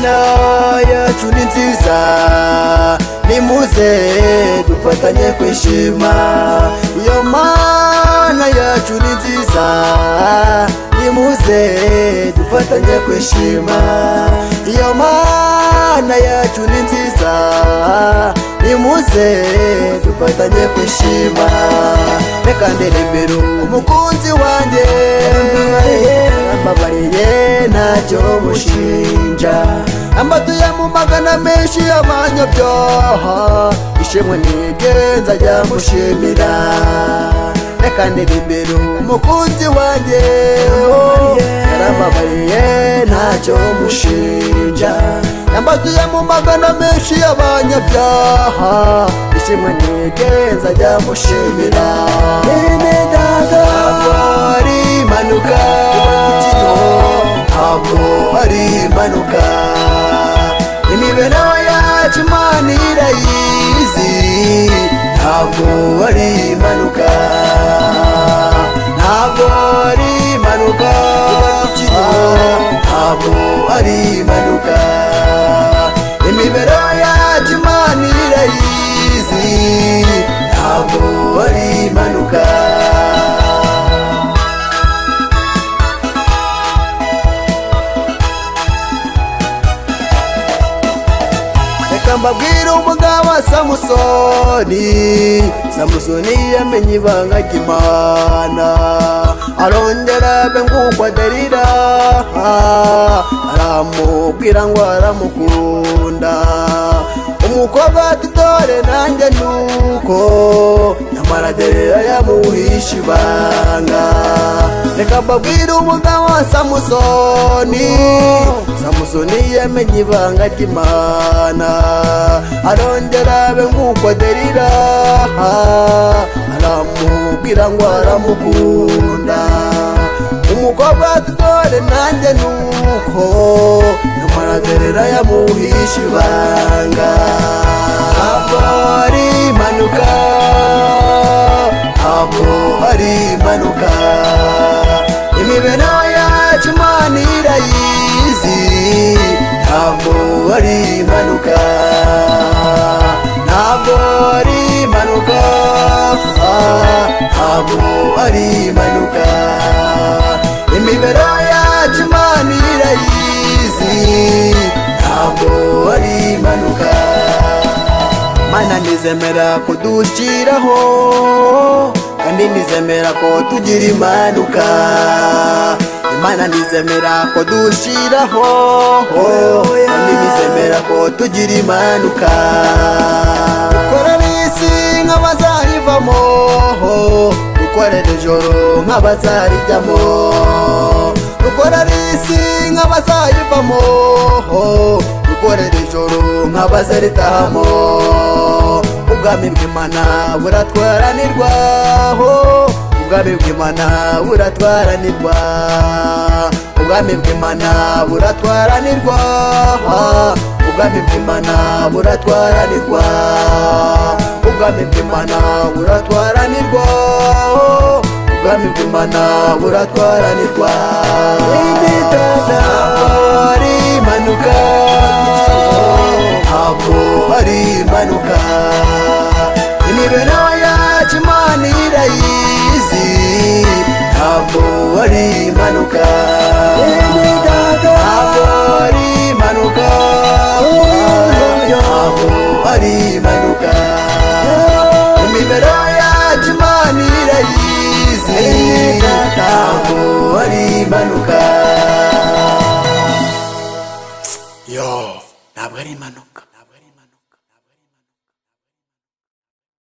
Imana yacu ni nziza, nimuze dufatanye kwishima. Iyo Mana yacu ni nziza, nimuze dufatanye kwishima. Iyo Mana yacu ni nziza, nimuze dufatanye kwishima. Reka ndirimbire umukunzi wanjye, ambabariye ntacyo mushinja. Ambatuye mu magana menshi y'abanyabyaha, ishimwe nigenza jya mushimira. Reka ndirimbire umukunzi wanjye, yarambabariye ntacyo mushinja. Ambatuye mu magana menshi y'abanyabyaha, ishimwe nigenza jya mushimira. Bene data, ari impanuka, ntabwo ari impanuka. Imibereho yacu Imana irayizi, ntabwo ari impanuka. Ntabwo ari impanuka, ntabwo ari impanuka. Imibereho yacu Imana irayizi, ntabwo ari impanuka. Reka mbabwire umugabo wa Samusoni. Samusoni yamenye ibanga ry'Imana, arongera abe nk'uko Delila, aramubwira ngo aramukunda. Umukobwa ati dore nanjye nuko, nyamara Delila yamuhishe ibanga. Reka mbabwire umugabo wa Samusoni. Samusoni yamenye ibanga ry'Imana, arongera abe nk'uko Delila, aramubwira ngo aramukunda. Umukobwa ati dore nanjye nuko, nyamara Delila yamuhishe ibanga. Ntabwo ari impanuka, ntabwo ari impanuka. Imibereho yacu Imana irayizi, ntabwo ari impanuka. Ntabwo ari impanuka, ntabwo ari impanuka. Imibereho yacu Imana irayizi, ntabwo ari impanuka. Mana nizemera kudushiraho, kandi nizemera ko tugira impanuka. Imana nizemera ko dushiraho, kandi nizemera ko tugira impanuka. Dukorera isi nk'abazayivamo, dukorera ijoro nk'abazarijyamo. Dukorera isi nk'abazayivamo, dukorera ijoro nk'abazaritahamo. Ubwami bw'Imana buratwaranirwa, ubwami bw'Imana buratwaranirwa. Ubwami bw'Imana buratwaranirwa, ubwami bw'Imana buratwaranirwa. Ubwami bw'Imana buratwaranirwa, ubwami bw'Imana buratwaranirwa. Ntabwo ari impanuka, ntabwo ari impanuka. Imibereho yacu Imana irayizi, ntabwo ari impanuka.